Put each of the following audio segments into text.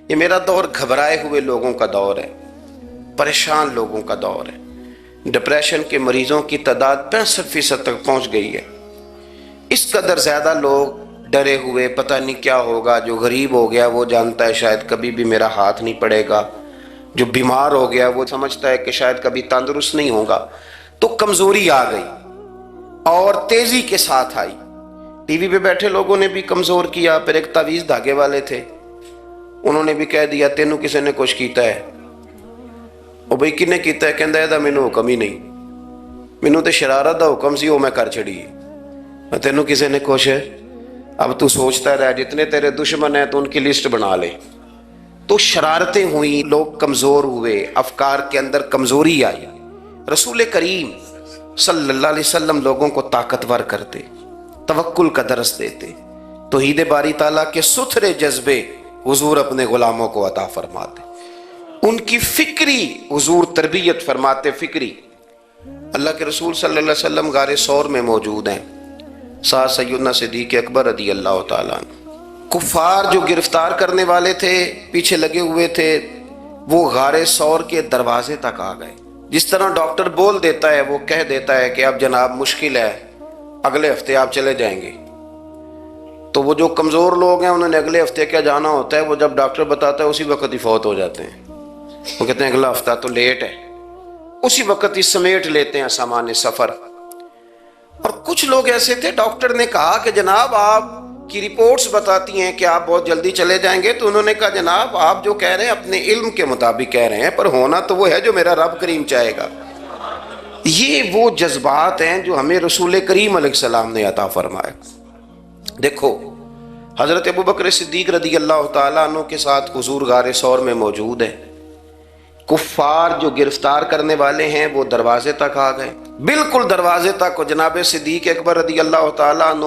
یہ میرا دور گھبرائے ہوئے لوگوں کا دور ہے، پریشان لوگوں کا دور ہے۔ ڈپریشن کے مریضوں کی تعداد 65% تک پہنچ گئی ہے۔ اس قدر زیادہ لوگ ڈرے ہوئے، پتہ نہیں کیا ہوگا۔ جو غریب ہو گیا وہ جانتا ہے شاید کبھی بھی میرا ہاتھ نہیں پڑے گا، جو بیمار ہو گیا وہ سمجھتا ہے کہ شاید کبھی تندرست نہیں ہوگا۔ تو کمزوری آ گئی اور تیزی کے ساتھ آئی۔ ٹی وی پہ بیٹھے لوگوں نے بھی کمزور کیا۔ پھر ایک تعویذ دھاگے والے تھے، انہوں نے بھی کہہ دیا تینوں کسی نے کچھ کیتا ہے۔ وہ بھئی کنے کیتا ہے؟ کہندا ہے مینوں حکم ہی نہیں، مینوں تے شرارت دا حکم سی وہ میں کر چھڑی، تینوں کسی نے کچھ ہے۔ اب تو سوچتا رہ، جتنے تیرے دشمن ہیں تو ان کی لسٹ بنا لے۔ تو شرارتیں ہوئیں، لوگ کمزور ہوئے، افکار کے اندر کمزوری آئی۔ رسول کریم صلی اللہ علیہ وسلم لوگوں کو طاقتور کرتے، توکل کا درس دیتے، توحید باری تعالیٰ کے ستھرے جذبے حضور اپنے غلاموں کو عطا فرماتے، ان کی فکری حضور تربیت فرماتے، فکری۔ اللہ کے رسول صلی اللہ علیہ وسلم غار ثور میں موجود ہیں، ساتھ سیدنا صدیق اکبر رضی اللہ تعالیٰ عنہ۔ کفار جو گرفتار کرنے والے تھے، پیچھے لگے ہوئے تھے، وہ غار ثور کے دروازے تک آ گئے۔ جس طرح ڈاکٹر بول دیتا ہے، وہ کہہ دیتا ہے کہ اب جناب مشکل ہے، اگلے ہفتے آپ چلے جائیں گے، تو وہ جو کمزور لوگ ہیں انہوں نے اگلے ہفتے کیا جانا ہوتا ہے، وہ جب ڈاکٹر بتاتا ہے اسی وقت ہی فوت ہو جاتے ہیں۔ وہ کہتے ہیں اگلا ہفتہ تو لیٹ ہے، اسی وقت ہی سمیٹ لیتے ہیں سامان سفر۔ اور کچھ لوگ ایسے تھے، ڈاکٹر نے کہا کہ جناب آپ کی رپورٹس بتاتی ہیں کہ آپ بہت جلدی چلے جائیں گے، تو انہوں نے کہا جناب آپ جو کہہ رہے ہیں اپنے علم کے مطابق کہہ رہے ہیں، پر ہونا تو وہ ہے جو میرا رب کریم چاہے گا۔ یہ وہ جذبات ہیں جو ہمیں رسول کریم علیہ السلام نے عطا فرمایا۔ دیکھو حضرت ابوبکر صدیق رضی اللہ تعالیٰ عنہ کے ساتھ حضور غار ثور میں موجود ہیں۔ کفار جو گرفتار کرنے والے ہیں وہ دروازے تک آ گئے، بالکل دروازے تک۔ جناب صدیق اکبر رضی اللہ تعالیٰ عنہ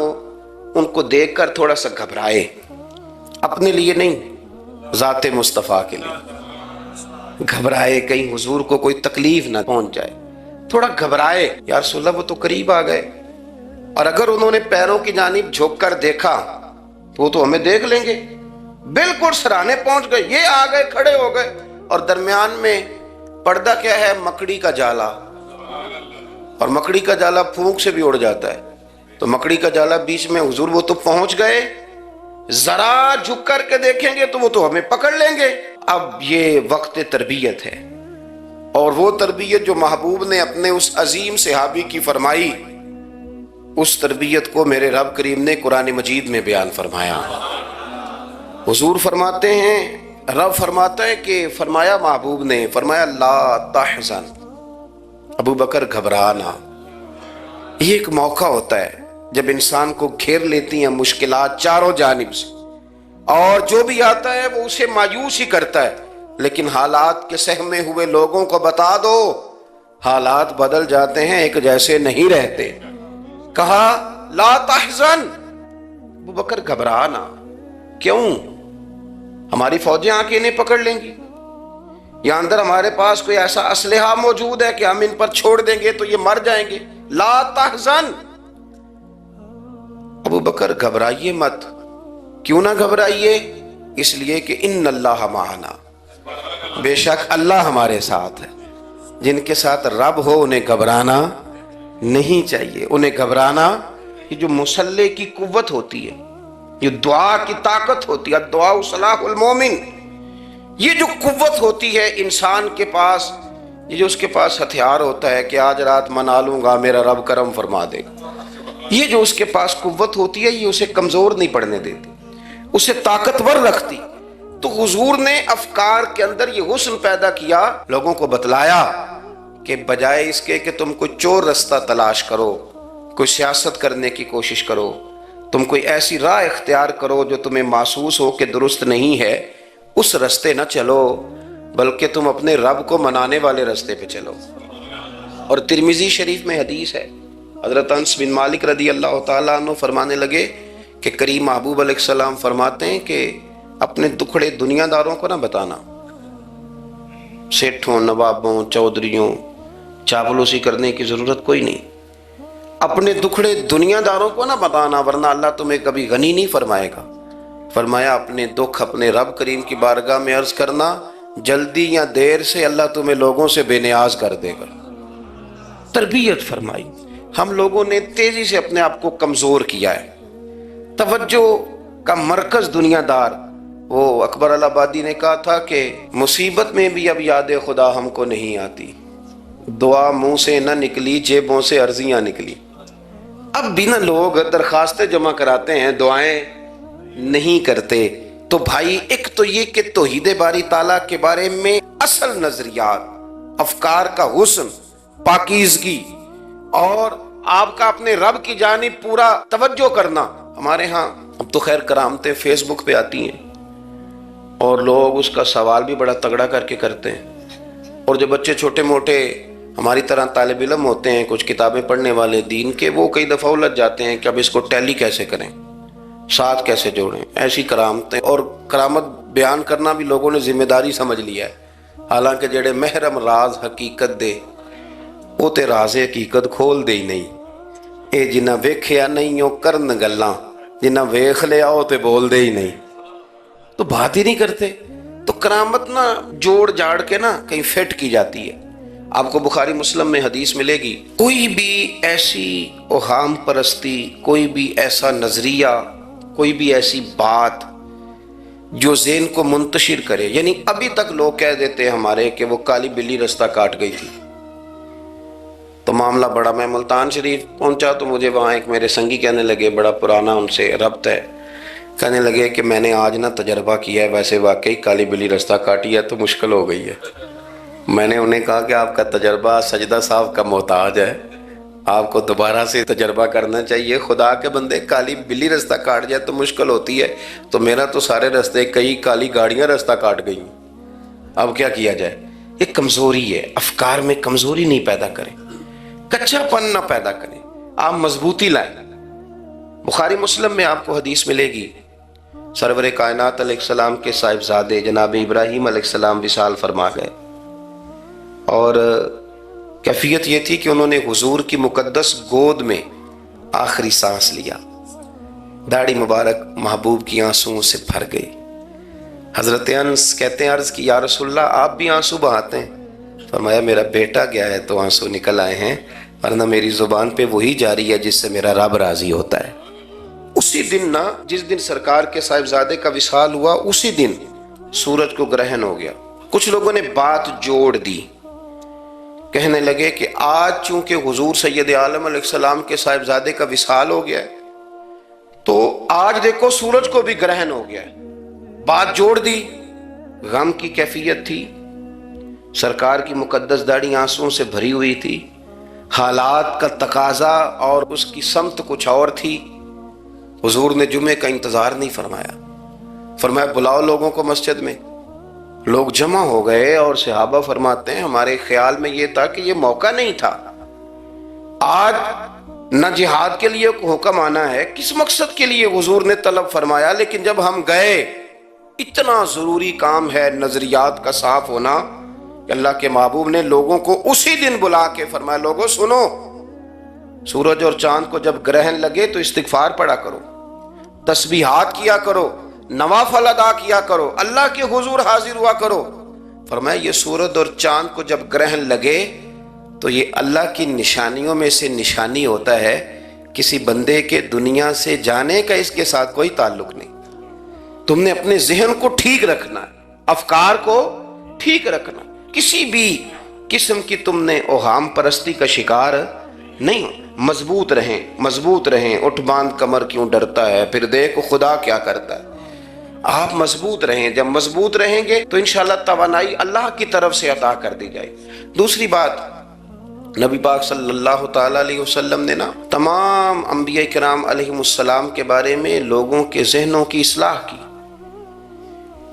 ان کو دیکھ کر تھوڑا سا گھبرائے، اپنے لیے نہیں، ذات مصطفیٰ کے لیے گھبرائے، کہیں حضور کو کوئی تکلیف نہ پہنچ جائے، تھوڑا گھبرائے۔ یا رسول اللہ وہ تو قریب آ گئے، اور اگر انہوں نے پیروں کی جانب جھک کر دیکھا تو وہ تو ہمیں دیکھ لیں گے۔ بالکل سرانے پہنچ گئے، یہ آ گئے، کھڑے ہو گئے، اور درمیان میں پردہ کیا ہے؟ مکڑی کا جالا، اور مکڑی کا جالا پھونک سے بھی اڑ جاتا ہے، تو مکڑی کا جالا بیچ میں۔ حضور وہ تو پہنچ گئے، ذرا جھک کر کے دیکھیں گے تو وہ تو ہمیں پکڑ لیں گے۔ اب یہ وقت تربیت ہے، اور وہ تربیت جو محبوب نے اپنے اس عظیم صحابی کی فرمائی، اس تربیت کو میرے رب کریم نے قرآن مجید میں بیان فرمایا۔ حضور فرماتے ہیں، رب فرماتا ہے کہ فرمایا محبوب نے، فرمایا لا تحزن، ابو بکر گھبرانا۔ یہ ایک موقع ہوتا ہے جب انسان کو گھیر لیتی ہیں مشکلات چاروں جانب سے، اور جو بھی آتا ہے وہ اسے مایوس ہی کرتا ہے، لیکن حالات کے سہمے ہوئے لوگوں کو بتا دو حالات بدل جاتے ہیں، ایک جیسے نہیں رہتے۔ کہا لا تحزن، ابو بکر گھبرانا، کیوں؟ ہماری فوجیں آ کے انہیں پکڑ لیں گی، یا اندر ہمارے پاس کوئی ایسا اسلحہ موجود ہے کہ ہم ان پر چھوڑ دیں گے تو یہ مر جائیں گے۔ لا تحزن، ابو بکر گھبرائیے مت۔ کیوں نہ گھبرائیے؟ اس لیے کہ ان اللہ معنا، بے شک اللہ ہمارے ساتھ ہے۔ جن کے ساتھ رب ہو انہیں گھبرانا نہیں چاہیے۔ انہیں گھبرانا، یہ جو مسلح کی قوت ہوتی ہے، یہ دعا کی طاقت ہوتی ہے، دعا صلاح المومن، یہ جو قوت ہوتی ہے انسان کے پاس، یہ جو اس کے پاس ہتھیار ہوتا ہے کہ آج رات منا لوں گا میرا رب کرم فرما دے گا، یہ جو اس کے پاس قوت ہوتی ہے یہ اسے کمزور نہیں پڑنے دیتی، اسے طاقتور رکھتی۔ تو حضور نے افکار کے اندر یہ حسن پیدا کیا، لوگوں کو بتلایا کہ بجائے اس کے کہ تم کوئی چور رستہ تلاش کرو، کوئی سیاست کرنے کی کوشش کرو، تم کوئی ایسی راہ اختیار کرو جو تمہیں محسوس ہو کہ درست نہیں ہے، اس رستے نہ چلو، بلکہ تم اپنے رب کو منانے والے رستے پہ چلو۔ اور ترمذی شریف میں حدیث ہے، حضرت انس بن مالک رضی اللہ تعالیٰ عنہ فرمانے لگے کہ کریم محبوب علیہ السلام فرماتے ہیں کہ اپنے دکھڑے دنیا داروں کو نہ بتانا، سیٹھوں، نوابوں، چودھریوں، چاپلوسی کرنے کی ضرورت کوئی نہیں۔ اپنے دکھڑے دنیا داروں کو نہ بتانا، ورنہ اللہ تمہیں کبھی غنی نہیں فرمائے گا۔ فرمایا اپنے دکھ اپنے رب کریم کی بارگاہ میں عرض کرنا، جلدی یا دیر سے اللہ تمہیں لوگوں سے بے نیاز کر دے گا۔ تربیت فرمائی۔ ہم لوگوں نے تیزی سے اپنے آپ کو کمزور کیا ہے، توجہ کا مرکز دنیا دار۔ وہ اکبر الہآبادی نے کہا تھا کہ مصیبت میں بھی اب یاد خدا ہم کو نہیں آتی، دعا منہ سے نہ نکلی جیبوں سے عرضیاں نکلی۔ اب بھی نہ لوگ درخواستیں جمع کراتے ہیں، دعائیں نہیں کرتے۔ تو بھائی ایک تو یہ کہ توحید باری تعالیٰ کے بارے میں اصل نظریات، افکار کا حسن، پاکیزگی اور آپ کا اپنے رب کی جانب پورا توجہ کرنا۔ ہمارے ہاں اب تو خیر کرامتیں فیس بک پہ آتی ہیں اور لوگ اس کا سوال بھی بڑا تگڑا کر کے کرتے ہیں، اور جو بچے چھوٹے موٹے ہماری طرح طالب علم ہوتے ہیں، کچھ کتابیں پڑھنے والے دین کے، وہ کئی دفعہ الجھ جاتے ہیں کہ اب اس کو ٹیلی کیسے کریں، ساتھ کیسے جوڑیں۔ ایسی کرامتیں اور کرامت بیان کرنا بھی لوگوں نے ذمہ داری سمجھ لیا ہے، حالانکہ جڑے محرم راز حقیقت دے وہ تے راز حقیقت کھول دے ہی نہیں۔ اے جنہ ویکھیا نہیں او کرن گلاں، جنہ ویکھ لیا او تے بول دے ہی نہیں، تو بات ہی نہیں کرتے۔ تو کرامت نا جوڑ جاڑ کے نا کہیں فٹ کی جاتی ہے۔ آپ کو بخاری مسلم میں حدیث ملے گی، کوئی بھی ایسی اوہام پرستی، کوئی بھی ایسا نظریہ، کوئی بھی ایسی بات جو ذہن کو منتشر کرے، یعنی ابھی تک لوگ کہہ دیتے ہیں ہمارے کہ وہ کالی بلی رستہ کاٹ گئی تھی، تو معاملہ بڑا، میں ملتان شریف پہنچا تو مجھے وہاں ایک میرے سنگی کہنے لگے، بڑا پرانا ان سے ربط ہے، کہنے لگے کہ میں نے آج نہ تجربہ کیا ہے، ویسے واقعی کالی بلی رستہ کاٹی ہے تو مشکل ہو گئی ہے۔ میں نے انہیں کہا کہ آپ کا تجربہ سجدہ صاحب کا محتاج ہے، آپ کو دوبارہ سے تجربہ کرنا چاہیے۔ خدا کے بندے کالی بلی رستہ کاٹ جائے تو مشکل ہوتی ہے، تو میرا تو سارے رستے کئی کالی گاڑیاں رستہ کاٹ گئی، اب کیا کیا جائے؟ یہ کمزوری ہے، افکار میں کمزوری نہیں پیدا کریں، کچا پن نہ پیدا کریں، آپ مضبوطی لائیں۔ بخاری مسلم میں آپ کو حدیث ملے گی، سرور کائنات علیہ السلام کے صاحبزادے جناب ابراہیم علیہ السلام وصال فرما گئے، اور کیفیت یہ تھی کہ انہوں نے حضور کی مقدس گود میں آخری سانس لیا، داڑھی مبارک محبوب کی آنسوؤں سے بھر گئی۔ حضرت انس کہتے ہیں عرض کی یا رسول اللہ آپ بھی آنسو بہاتے ہیں؟ فرمایا میرا بیٹا گیا ہے تو آنسو نکل آئے ہیں، ورنہ میری زبان پہ وہی جاری ہے جس سے میرا رب راضی ہوتا ہے۔ اسی دن نا، جس دن سرکار کے صاحبزادے کا وصال ہوا، اسی دن سورج کو گرہن ہو گیا۔ کچھ لوگوں نے بات جوڑ دی، کہنے لگے کہ آج چونکہ حضور سید عالم علیہ السلام کے صاحبزادے کا وصال ہو گیا ہے تو آج دیکھو سورج کو بھی گرہن ہو گیا ہے۔ بات جوڑ دی، غم کی کیفیت تھی، سرکار کی مقدس داڑھی آنسوؤں سے بھری ہوئی تھی، حالات کا تقاضا اور اس کی سمت کچھ اور تھی۔ حضور نے جمعے کا انتظار نہیں فرمایا، فرمایا بلاؤ لوگوں کو مسجد میں۔ لوگ جمع ہو گئے اور صحابہ فرماتے ہیں ہمارے خیال میں یہ تھا کہ یہ موقع نہیں تھا، آج نہ جہاد کے لیے حکم آنا ہے، کس مقصد کے لیے حضور نے طلب فرمایا، لیکن جب ہم گئے اتنا ضروری کام ہے نظریات کا صاف ہونا کہ اللہ کے محبوب نے لوگوں کو اسی دن بلا کے فرمایا لوگوں سنو، سورج اور چاند کو جب گرہن لگے تو استغفار پڑھا کرو، تسبیحات کیا کرو، نوافل ادا کیا کرو، اللہ کے حضور حاضر ہوا کرو۔ فرمایا یہ سورج اور چاند کو جب گرہن لگے تو یہ اللہ کی نشانیوں میں سے نشانی ہوتا ہے، کسی بندے کے دنیا سے جانے کا اس کے ساتھ کوئی تعلق نہیں۔ تم نے اپنے ذہن کو ٹھیک رکھنا، افکار کو ٹھیک رکھنا، کسی بھی قسم کی تم نے اوہام پرستی کا شکار نہیں ہو، مضبوط رہیں، مضبوط رہیں، اٹھ باندھ کمر کیوں ڈرتا ہے، پھر دیکھو خدا کیا کرتا ہے۔ آپ مضبوط رہیں، جب مضبوط رہیں گے تو انشاءاللہ توانائی اللہ کی طرف سے عطا کر دی جائے۔ دوسری بات، نبی پاک صلی اللہ تعالیٰ علیہ وسلم نے نا تمام انبیاء کرام علیہ السلام کے بارے میں لوگوں کے ذہنوں کی اصلاح کی۔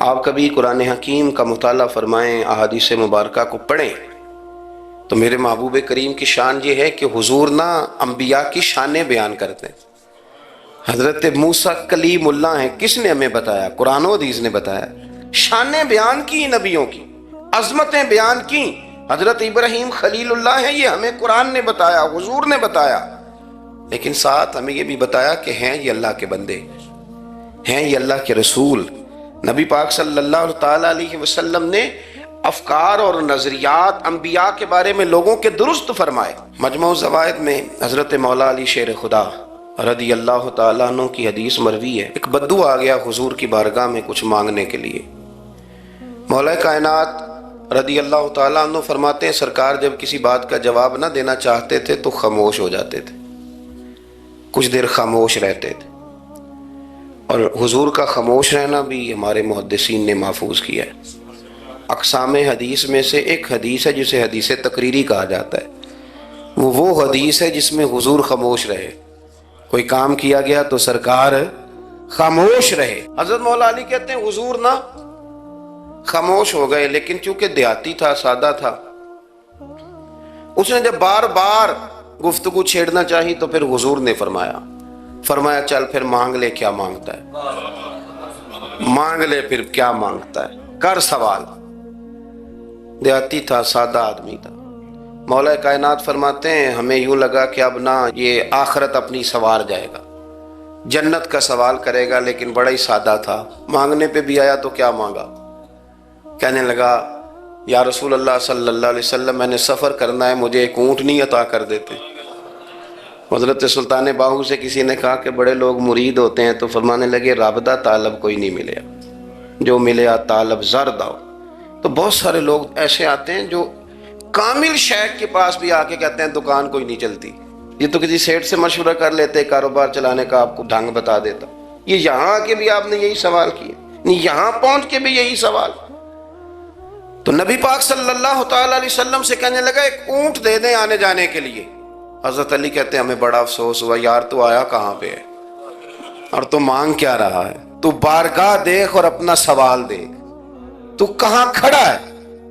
آپ کبھی قرآن حکیم کا مطالعہ فرمائیں، احادیث مبارکہ کو پڑھیں تو میرے محبوب کریم کی شان یہ ہے کہ حضور نا انبیاء کی شانیں بیان کرتے ہیں۔ حضرت موسیٰ کلیم اللہ ہیں، کس نے ہمیں بتایا؟ قرآن و حدیث نے بتایا۔ شانیں بیان کی نبیوں کی، عظمتیں بیان کی۔ حضرت ابراہیم خلیل اللہ ہیں، یہ ہمیں قرآن نے بتایا، حضور نے بتایا، لیکن ساتھ ہمیں یہ بھی بتایا کہ ہیں یہ اللہ کے بندے ہیں یہ اللہ کے رسول۔ نبی پاک صلی اللہ تعالیٰ علیہ وسلم نے افکار اور نظریات انبیاء کے بارے میں لوگوں کے درست فرمائے۔ مجموع الزوائد میں حضرت مولا علی شیر خدا رضی اللہ تعالیٰ عنہ کی حدیث مروی ہے، ایک بدو آ گیا حضور کی بارگاہ میں کچھ مانگنے کے لیے۔ مولا کائنات رضی اللہ تعالیٰ عنہ فرماتے ہیں سرکار جب کسی بات کا جواب نہ دینا چاہتے تھے تو خاموش ہو جاتے تھے، کچھ دیر خاموش رہتے تھے، اور حضور کا خاموش رہنا بھی ہمارے محدثین نے محفوظ کیا ہے۔ اقسام حدیث میں سے ایک حدیث ہے جسے حدیث تقریری کہا جاتا ہے، وہ حدیث ہے جس میں حضور خاموش رہے، کوئی کام کیا گیا تو سرکار خاموش رہے۔ حضرت مولا علی کہتے ہیں حضور نہ خاموش ہو گئے، لیکن چونکہ دیہاتی تھا، سادہ تھا، اس نے جب بار بار گفتگو چھیڑنا چاہی تو پھر حضور نے فرمایا چل پھر مانگ لے کیا مانگتا ہے، مانگ لے پھر کیا مانگتا ہے، کر سوال۔ دیہاتی تھا، سادہ آدمی تھا۔ مولا کائنات فرماتے ہیں ہمیں یوں لگا کہ اب نہ یہ آخرت اپنی سوار جائے گا، جنت کا سوال کرے گا، لیکن بڑا ہی سادہ تھا۔ مانگنے پہ بھی آیا تو کیا مانگا، کہنے لگا یا رسول اللہ صلی اللہ علیہ وسلم میں نے سفر کرنا ہے، مجھے ایک اونٹنی عطا کر دیتے۔ حضرت سلطان باہو سے کسی نے کہا کہ بڑے لوگ مرید ہوتے ہیں، تو فرمانے لگے رابطہ طالب کوئی نہیں ملیا، جو ملیا طالب زرد آؤ۔ تو بہت سارے لوگ ایسے آتے ہیں جو کامل شیخ کے پاس بھی آ کے کہتے ہیں دکان کوئی نہیں چلتی، یہ تو کسی سیٹ سے مشورہ کر لیتے، کاروبار چلانے کا آپ کو ڈھنگ بتا دیتا۔ یہ یہاں آ کے بھی آپ نے یہی سوال کیا، یہاں پہنچ کے بھی یہی سوال۔ تو نبی پاک صلی اللہ تعالیٰ علیہ وسلم سے کہنے لگا ایک اونٹ دے دیں آنے جانے کے لیے۔ حضرت علی کہتے ہیں ہمیں بڑا افسوس ہوا، یار تو آیا کہاں پہ ہے اور تو مانگ کیا رہا ہے، تو بارگاہ دیکھ اور اپنا سوال دیکھ، تو کہاں کھڑا ہے،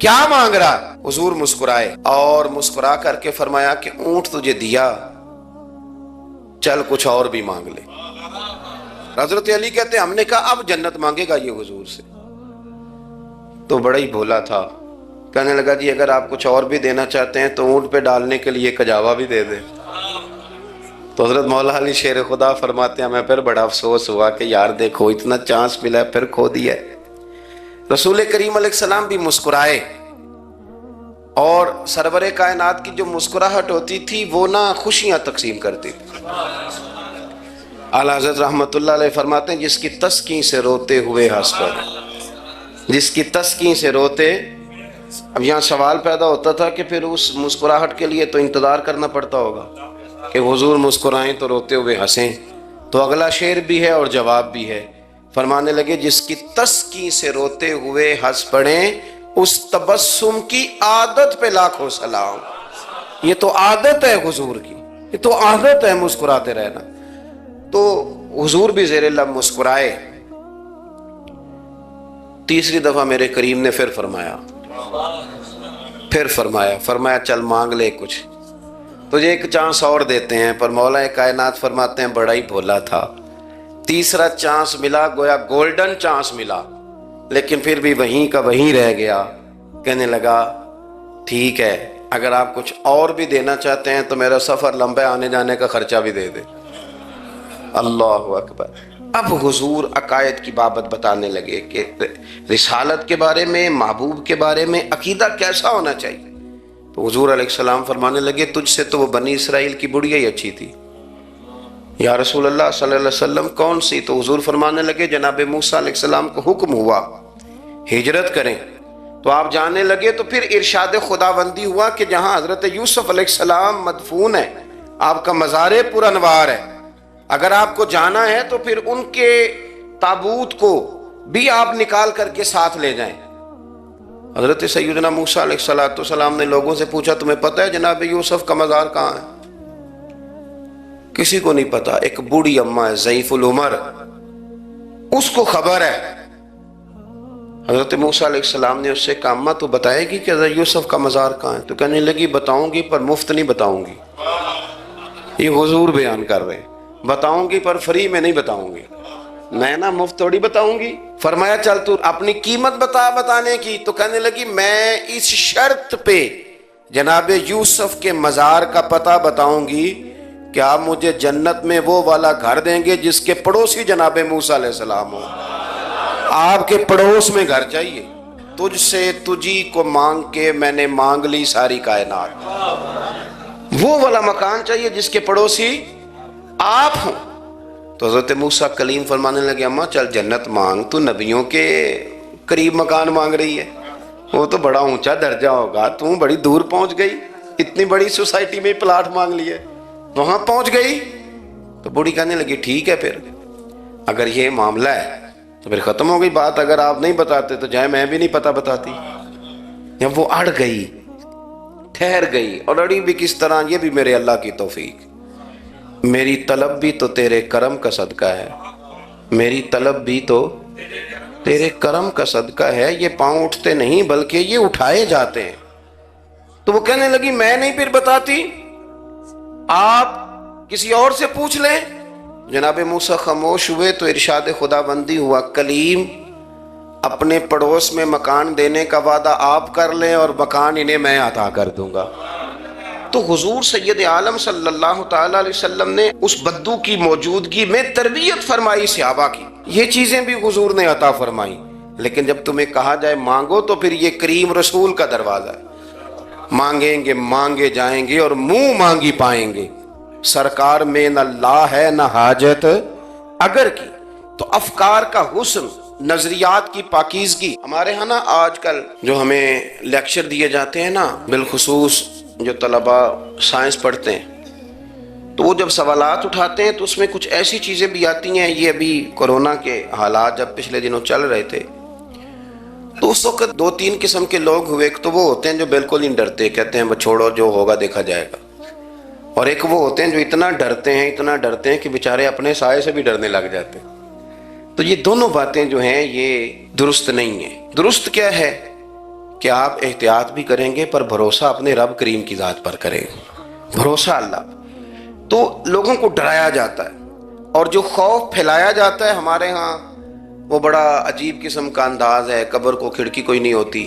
کیا مانگ رہا ہے۔ حضور مسکرائے اور مسکرا کر کے فرمایا کہ اونٹ تجھے دیا، چل کچھ اور بھی مانگ لے۔ حضرت علی کہتے ہیں ہم نے کہا اب جنت مانگے گا یہ حضور سے، تو بڑا ہی بھولا تھا، کہنے لگا جی اگر آپ کچھ اور بھی دینا چاہتے ہیں تو اونٹ پہ ڈالنے کے لیے کجاوا بھی دے دیں۔ تو حضرت مولا علی شیر خدا فرماتے ہیں ہمیں پھر بڑا افسوس ہوا کہ یار دیکھو اتنا چانس ملا ہے پھر کھو دیا ہے۔ رسول کریم علیہ السلام بھی مسکرائے، اور سرور کائنات کی جو مسکراہٹ ہوتی تھی وہ نہ خوشیاں تقسیم کرتی تھی۔ اعلیٰ حضرت رحمت اللہ علیہ فرماتے ہیں جس کی تسکین سے روتے ہوئے ہنس پڑے، جس کی تسکین سے روتے۔ اب یہاں سوال پیدا ہوتا تھا کہ پھر اس مسکراہٹ کے لیے تو انتظار کرنا پڑتا ہوگا کہ حضور مسکرائیں تو روتے ہوئے ہنسیں، تو اگلا شعر بھی ہے اور جواب بھی ہے۔ فرمانے لگے جس کی تسکین سے روتے ہوئے ہنس پڑیں اس تبسم کی عادت پہ لاکھوں سلام۔ یہ تو عادت ہے حضور کی، یہ تو عادت ہے مسکراتے رہنا۔ تو حضور بھی زیر لب مسکرائے۔ تیسری دفعہ میرے کریم نے پھر فرمایا چل مانگ لے کچھ، تجھے ایک چانس اور دیتے ہیں۔ پر مولا کائنات فرماتے ہیں بڑا ہی بھولا تھا، تیسرا چانس ملا، گویا گولڈن چانس ملا، لیکن پھر بھی وہیں کا وہیں رہ گیا۔ کہنے لگا ٹھیک ہے اگر آپ کچھ اور بھی دینا چاہتے ہیں تو میرا سفر لمبا آنے جانے کا خرچہ بھی دے دے۔ اللہ اکبر۔ اب حضور عقائد کی بابت بتانے لگے کہ رسالت کے بارے میں، محبوب کے بارے میں عقیدہ کیسا ہونا چاہیے۔ تو حضور علیہ السلام فرمانے لگے تجھ سے تو وہ بنی اسرائیل کی بڑھیا ہی اچھی تھی۔ یا رسول اللہ صلی اللہ علیہ وسلم کون سی؟ تو حضور فرمانے لگے جناب موسیٰ علیہ السلام کو حکم ہوا ہجرت کریں، تو آپ جانے لگے، تو پھر ارشاد خداوندی ہوا کہ جہاں حضرت یوسف علیہ السلام مدفون ہے، آپ کا مزار پر انوار ہے، اگر آپ کو جانا ہے تو پھر ان کے تابوت کو بھی آپ نکال کر کے ساتھ لے جائیں۔ حضرت سیدنا موسیٰ علیہ السلام نے لوگوں سے پوچھا تمہیں پتہ ہے جناب یوسف کا مزار کہاں ہے؟ کسی کو نہیں پتا، ایک بوڑھی اماں ہے ضعیف العمر، اس کو خبر ہے۔ حضرت موسیٰ علیہ السلام نے اس سے کہا اماں تو بتائے گی کہ حضرت یوسف کا مزار کہاں ہے؟ تو کہنے لگی بتاؤں گی پر مفت نہیں بتاؤں گی۔ یہ حضور بیان کر رہے ہیں، بتاؤں گی پر فری میں نہیں بتاؤں گی، میں نا مفت تھوڑی بتاؤں گی۔ فرمایا چل تو اپنی قیمت بتا بتانے کی، تو کہنے لگی میں اس شرط پہ جناب یوسف کے مزار کا پتہ بتاؤں گی کہ آپ مجھے جنت میں وہ والا گھر دیں گے جس کے پڑوسی جناب موسیٰ علیہ السلام ہو. آپ کے پڑوس میں گھر چاہیے. تجھ سے تجھی کو مانگ کے میں نے مانگ لی ساری کائنات. وہ والا مکان چاہیے جس کے پڑوسی آپ ہوں. تو حضرت موسیٰ کلیم فرمانے لگے اماں چل جنت مانگ, تو نبیوں کے قریب مکان مانگ رہی ہے, وہ تو بڑا اونچا درجہ ہوگا, تو بڑی دور پہنچ گئی, اتنی بڑی سوسائٹی میں پلاٹ مانگ لیے, وہاں پہنچ گئی. تو بوڑھی کہنے لگی ٹھیک ہے, پھر اگر یہ معاملہ ہے تو پھر ختم ہو گئی بات. اگر آپ نہیں بتاتے تو جائے میں بھی نہیں پتہ بتاتی. جب وہ اڑ گئی, ٹھہر گئی, اور اڑی بھی کس طرح, یہ بھی میرے اللہ کی توفیق. میری طلب بھی تو تیرے کرم کا صدقہ ہے, میری طلب بھی تو تیرے کرم کا صدقہ ہے. یہ پاؤں اٹھتے نہیں بلکہ یہ اٹھائے جاتے ہیں. تو وہ کہنے لگی میں نہیں پھر بتاتی, آپ کسی اور سے پوچھ لیں. جناب موسیٰ خاموش ہوئے تو ارشاد خدا بندی ہوا, کلیم اپنے پڑوس میں مکان دینے کا وعدہ آپ کر لیں اور مکان انہیں میں عطا کر دوں گا. تو حضور سید عالم صلی اللہ تعالی علیہ وسلم نے اس بدو کی موجودگی میں تربیت فرمائی صحابہ کی. یہ چیزیں بھی حضور نے عطا فرمائی. لیکن جب تمہیں کہا جائے مانگو تو پھر یہ کریم رسول کا دروازہ ہے. مانگیں گے مانگے جائیں گے اور منہ مانگی پائیں گے. سرکار میں نہ لا ہے نہ حاجت اگر کی. تو افکار کا حسن, نظریات کی پاکیزگی. ہمارے ہاں نا آج کل جو ہمیں لیکچر دیے جاتے ہیں نا, بالخصوص جو طلباء سائنس پڑھتے ہیں, تو وہ جب سوالات اٹھاتے ہیں تو اس میں کچھ ایسی چیزیں بھی آتی ہیں. یہ ابھی کورونا کے حالات جب پچھلے دنوں چل رہے تھے تو اس وقت 2-3 قسم کے لوگ ہوئے. ایک تو وہ ہوتے ہیں جو بالکل ہی ڈرتے, کہتے ہیں بس چھوڑو جو ہوگا دیکھا جائے گا. اور ایک وہ ہوتے ہیں جو اتنا ڈرتے ہیں کہ بیچارے اپنے سائے سے بھی ڈرنے لگ جاتے ہیں. تو یہ دونوں باتیں جو ہیں یہ درست نہیں ہیں. درست کیا ہے کہ آپ احتیاط بھی کریں گے پر بھروسہ اپنے رب کریم کی ذات پر کریں, بھروسہ اللہ. تو لوگوں کو ڈرایا جاتا ہے اور جو خوف پھیلایا جاتا ہے ہمارے ہاں وہ بڑا عجیب قسم کا انداز ہے. قبر کو کھڑکی کوئی نہیں ہوتی,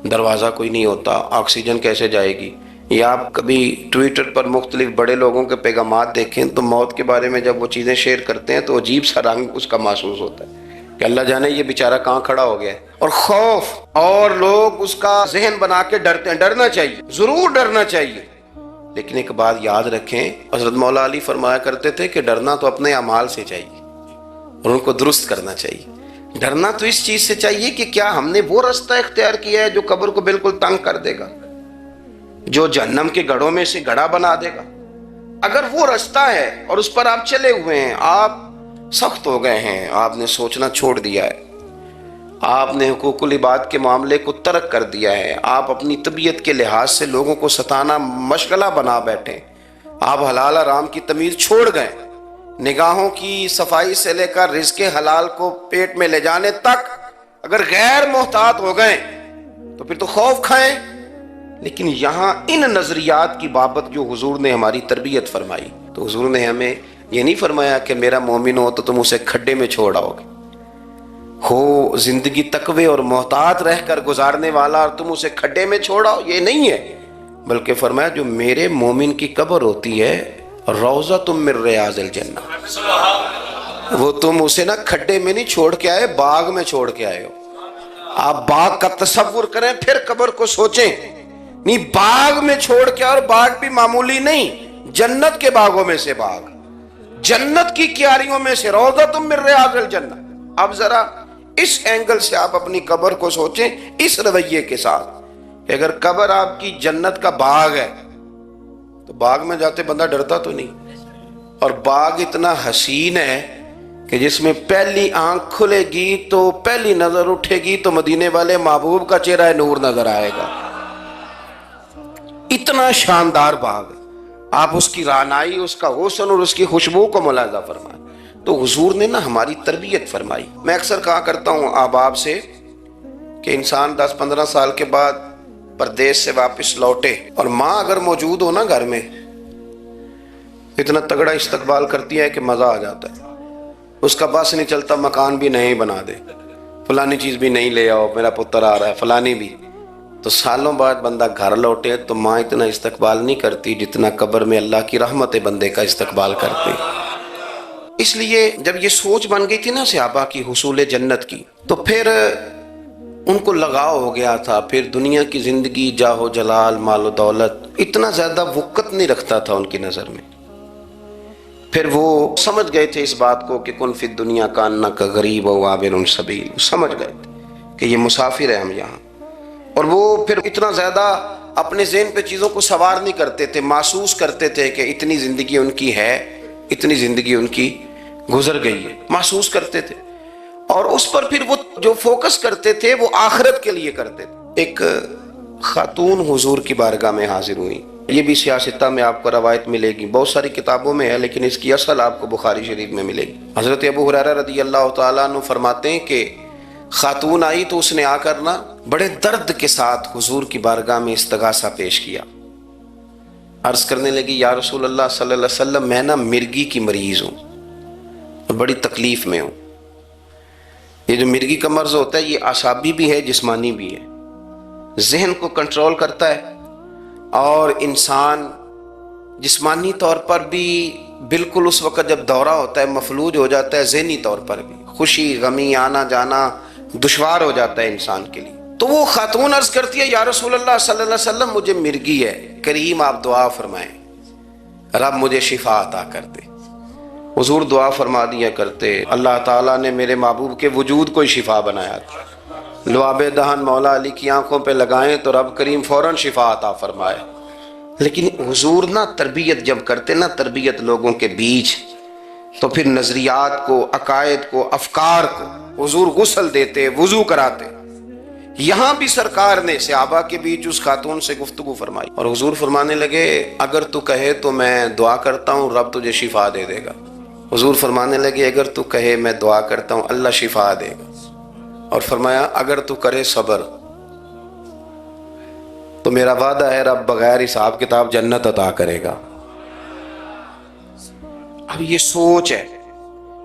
دروازہ کوئی نہیں ہوتا, آکسیجن کیسے جائے گی. یا آپ کبھی ٹویٹر پر مختلف بڑے لوگوں کے پیغامات دیکھیں تو موت کے بارے میں جب وہ چیزیں شیئر کرتے ہیں تو عجیب سا رنگ اس کا محسوس ہوتا ہے کہ اللہ جانے یہ بیچارہ کہاں کھڑا ہو گیا ہے. اور خوف, اور لوگ اس کا ذہن بنا کے ڈرتے ہیں. ڈرنا چاہیے, ضرور ڈرنا چاہیے, لیکن ایک بات یاد رکھیں, حضرت مولا علی فرمایا کرتے تھے کہ ڈرنا تو اپنے اعمال سے چاہیے اور ان کو درست کرنا چاہیے. ڈرنا تو اس چیز سے چاہیے کہ کیا ہم نے وہ راستہ اختیار کیا ہے جو قبر کو بالکل تنگ کر دے گا, جو جہنم کے گڑھوں میں سے گڑھا بنا دے گا. اگر وہ راستہ ہے اور اس پر آپ چلے ہوئے ہیں, آپ سخت ہو گئے ہیں, آپ نے سوچنا چھوڑ دیا ہے, آپ نے حقوق العباد کے معاملے کو ترک کر دیا ہے, آپ اپنی طبیعت کے لحاظ سے لوگوں کو ستانا مشغلہ بنا بیٹھے, آپ حلال حرام کی تمیز چھوڑ گئے, نگاہوں کی صفائی سے لے کر رزق حلال کو پیٹ میں لے جانے تک اگر غیر محتاط ہو گئے تو پھر تو خوف کھائیں. لیکن یہاں ان نظریات کی بابت جو حضور نے ہماری تربیت فرمائی, تو حضور نے ہمیں یہ نہیں فرمایا کہ میرا مومن ہو تو تم اسے کھڈے میں چھوڑ آؤ گے, ہو زندگی تقوی اور محتاط رہ کر گزارنے والا اور تم اسے کھڈے میں چھوڑ آؤ, یہ نہیں ہے. بلکہ فرمایا جو میرے مومن کی قبر ہوتی ہے روضہ تم من ریاض الجنہ, وہ تم اسے نا کھڈے میں نہیں چھوڑ کے آئے, باغ میں چھوڑ کے آئے ہو. آپ باغ کا تصور کریں پھر قبر کو سوچیں. نہیں, باغ میں چھوڑ کے, اور باغ بھی معمولی نہیں, جنت کے باغوں میں سے باغ, جنت کی کیاریوں میں سے روضہ تم من ریاض الجنہ. اب ذرا اس اینگل سے آپ اپنی قبر کو سوچیں, اس رویے کے ساتھ کہ اگر قبر آپ کی جنت کا باغ ہے تو باغ میں جاتے بندہ ڈرتا تو نہیں, اور باغ اتنا حسین ہے کہ جس میں پہلی آنکھ کھلے گی تو پہلی نظر اٹھے گی تو مدینے والے محبوب کا چہرہ نور نظر آئے گا. اتنا شاندار باغ, آپ اس کی رعنائی, اس کا حسن اور اس کی خوشبو کو ملاحظہ فرمائیں. تو حضور نے نا ہماری تربیت فرمائی. میں اکثر کہا کرتا ہوں احباب سے کہ انسان 10-15 سال کے بعد پردیس سے واپس لوٹے اور ماں اگر موجود ہو نا گھر میں, اتنا تگڑا استقبال کرتی ہے کہ مزہ آ جاتا ہے. اس کا بس نہیں چلتا, مکان بھی نہیں بنا دے, فلانی چیز بھی نہیں لے آؤ, میرا پتر آ رہا ہے, فلانی بھی. تو سالوں بعد بندہ گھر لوٹے تو ماں اتنا استقبال نہیں کرتی جتنا قبر میں اللہ کی رحمت بندے کا استقبال کرتی۔ اس لیے جب یہ سوچ بن گئی تھی نا صحابہ کی حصول جنت کی، تو پھر ان کو لگاؤ ہو گیا تھا، پھر دنیا کی زندگی، جاہ و جلال، مال و دولت اتنا زیادہ وقت نہیں رکھتا تھا ان کی نظر میں۔ پھر وہ سمجھ گئے تھے اس بات کو کہ کن فی الدنیا کانک غریب و عابر سبیل، سمجھ گئے تھے کہ یہ مسافر ہیں ہم یہاں، اور وہ پھر اتنا زیادہ اپنے ذہن پہ چیزوں کو سوار نہیں کرتے تھے، محسوس کرتے تھے کہ اتنی زندگی ان کی ہے، اتنی زندگی ان کی گزر گئی ہے، محسوس کرتے تھے، اور اس پر پھر وہ جو فوکس کرتے تھے وہ آخرت کے لیے کرتے تھے۔ ایک خاتون حضور کی بارگاہ میں حاضر ہوئی، یہ بھی سیاستہ میں آپ کو روایت ملے گی، بہت ساری کتابوں میں ہے لیکن اس کی اصل آپ کو بخاری شریف میں ملے گی۔ حضرت ابو ہریرہ رضی اللہ تعالیٰ عنہ فرماتے ہیں کہ خاتون آئی تو اس نے آ کر نا بڑے درد کے ساتھ حضور کی بارگاہ میں استغاثہ پیش کیا، عرض کرنے لگی یا رسول اللہ صلی اللہ علیہ وسلم میں نا مرگی کی مریض ہوں اور بڑی تکلیف میں ہوں۔ یہ جو مرگی کا مرض ہوتا ہے یہ اعصابی بھی ہے، جسمانی بھی ہے، ذہن کو کنٹرول کرتا ہے، اور انسان جسمانی طور پر بھی بالکل اس وقت جب دورہ ہوتا ہے مفلوج ہو جاتا ہے، ذہنی طور پر بھی خوشی غمی آنا جانا دشوار ہو جاتا ہے انسان کے لیے۔ تو وہ خاتون عرض کرتی ہے یا رسول اللہ صلی اللہ علیہ وسلم مجھے مرگی ہے، کریم آپ دعا فرمائیں رب مجھے شفا عطا کر دے۔ حضور دعا فرما دیا کرتے، اللہ تعالیٰ نے میرے محبوب کے وجود کو شفا بنایا تھا، لعاب دہن مولا علی کی آنکھوں پہ لگائیں تو رب کریم فوراً شفا عطا فرمائے۔ لیکن حضور نا تربیت جب کرتے نا، تربیت لوگوں کے بیچ، تو پھر نظریات کو، عقائد کو، افکار کو حضور غسل دیتے، وضو کراتے۔ یہاں بھی سرکار نے صحابہ کے بیچ اس خاتون سے گفتگو فرمائی، اور حضور فرمانے لگے اگر تو کہے تو میں دعا کرتا ہوں رب تجھے شفا دے دے گا۔ حضور فرمانے لگے اگر تو کہے میں دعا کرتا ہوں اللہ شفا دے گا، اور فرمایا اگر تو کرے صبر تو میرا وعدہ ہے رب بغیر حساب کتاب جنت عطا کرے گا۔ اب یہ سوچ ہے،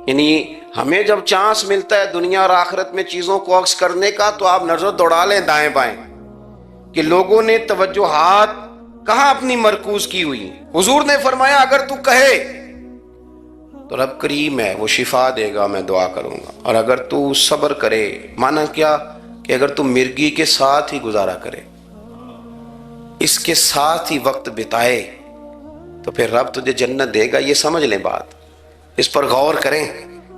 یعنی ہمیں جب چانس ملتا ہے دنیا اور آخرت میں چیزوں کو عکس کرنے کا تو آپ نظر دوڑا لیں دائیں بائیں کہ لوگوں نے توجہات کہاں اپنی مرکوز کی ہوئی۔ حضور نے فرمایا اگر تو کہے تو رب کریم ہے وہ شفا دے گا، میں دعا کروں گا، اور اگر تو صبر کرے، مانا کیا کہ اگر تو مرگی کے ساتھ ہی گزارا کرے، اس کے ساتھ ہی وقت بتائے تو پھر رب تجھے جنت دے گا۔ یہ سمجھ لیں بات، اس پر غور کریں۔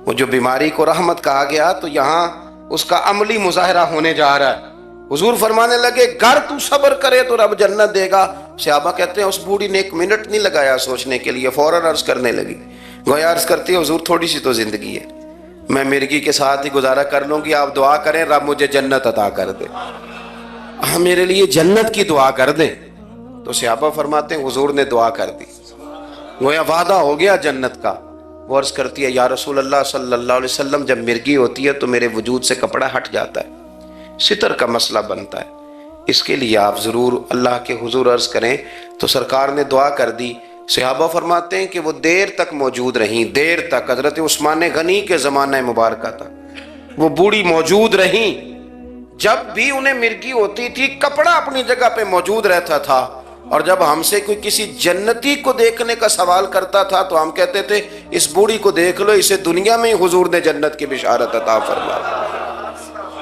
وہ جو بیماری کو رحمت کہا گیا تو یہاں اس کا عملی مظاہرہ ہونے جا رہا ہے۔ حضور فرمانے لگے گر تو صبر کرے تو رب جنت دے گا۔ صحابہ کہتے ہیں اس بوڑھی نے ایک منٹ نہیں لگایا سوچنے کے لیے، فوراً عرض کرنے لگی، گویا عرض کرتی ہے حضور تھوڑی سی تو زندگی ہے، میں مرگی کے ساتھ ہی گزارا کر لوں گی، آپ دعا کریں رب مجھے جنت عطا کر دے، ہم میرے لیے جنت کی دعا کر دیں۔ تو صحابہ فرماتے ہیں حضور نے دعا کر دی، گویا وعدہ ہو گیا جنت کا۔ وہ عرض کرتی ہے یا رسول اللہ صلی اللہ علیہ وسلم جب مرگی ہوتی ہے تو میرے وجود سے کپڑا ہٹ جاتا ہے، ستر کا مسئلہ بنتا ہے، اس کے لیے آپ ضرور اللہ کے حضور عرض کریں۔ تو سرکار نے دعا کر دی۔ صحابہ فرماتے ہیں کہ وہ دیر تک موجود رہیں، دیر تک، حضرت عثمان غنی کے زمانہ مبارکہ تھا وہ بوڑھی موجود رہیں۔ جب بھی انہیں مرگی ہوتی تھی کپڑا اپنی جگہ پہ موجود رہتا تھا، اور جب ہم سے کوئی کسی جنتی کو دیکھنے کا سوال کرتا تھا تو ہم کہتے تھے اس بوڑھی کو دیکھ لو، اسے دنیا میں ہی حضور نے جنت کی بشارت عطا فرما۔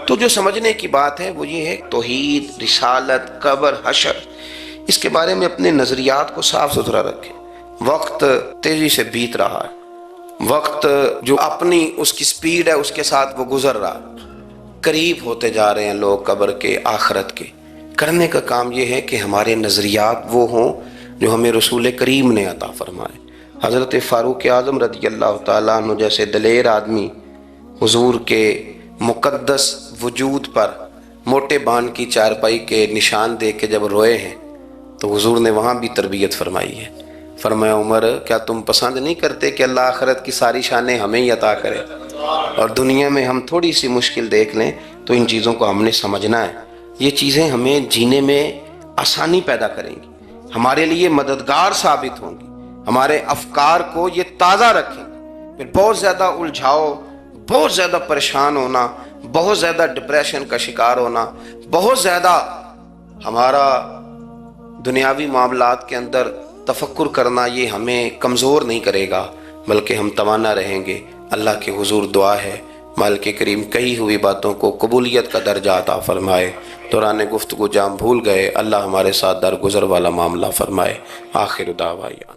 تو جو سمجھنے کی بات ہے وہ یہ ہے توحید، رسالت، قبر، حشر، اس کے بارے میں اپنے نظریات کو صاف ستھرا رکھیں۔ وقت تیزی سے بیت رہا ہے، وقت جو اپنی اس کی سپیڈ ہے اس کے ساتھ وہ گزر رہا، قریب ہوتے جا رہے ہیں لوگ قبر کے، آخرت کے۔ کرنے کا کام یہ ہے کہ ہمارے نظریات وہ ہوں جو ہمیں رسول کریم نے عطا فرمائے۔ حضرت فاروق اعظم رضی اللہ تعالیٰ عنہ جیسے دلیر آدمی حضور کے مقدس وجود پر موٹے بان کی چارپائی کے نشان دیکھ کے جب روئے ہیں تو حضور نے وہاں بھی تربیت فرمائی ہے۔ فرمایا عمر کیا تم پسند نہیں کرتے کہ اللہ آخرت کی ساری شانیں ہمیں ہی عطا کرے، اور دنیا میں ہم تھوڑی سی مشکل دیکھ لیں تو ان چیزوں کو ہم نے سمجھنا ہے، یہ چیزیں ہمیں جینے میں آسانی پیدا کریں گی، ہمارے لیے مددگار ثابت ہوں گی، ہمارے افکار کو یہ تازہ رکھیں گے۔ پھر بہت زیادہ الجھاؤ، بہت زیادہ پریشان ہونا، بہت زیادہ ڈپریشن کا شکار ہونا، بہت زیادہ ہمارا دنیاوی معاملات کے اندر تفکر کرنا یہ ہمیں کمزور نہیں کرے گا، بلکہ ہم توانا رہیں گے۔ اللہ کے حضور دعا ہے مالک کریم کہی ہوئی باتوں کو قبولیت کا درجہ عطا فرمائے۔ دوران گفتگو جام بھول گئے، اللہ ہمارے ساتھ درگزر والا معاملہ فرمائے۔ آخر دعوانا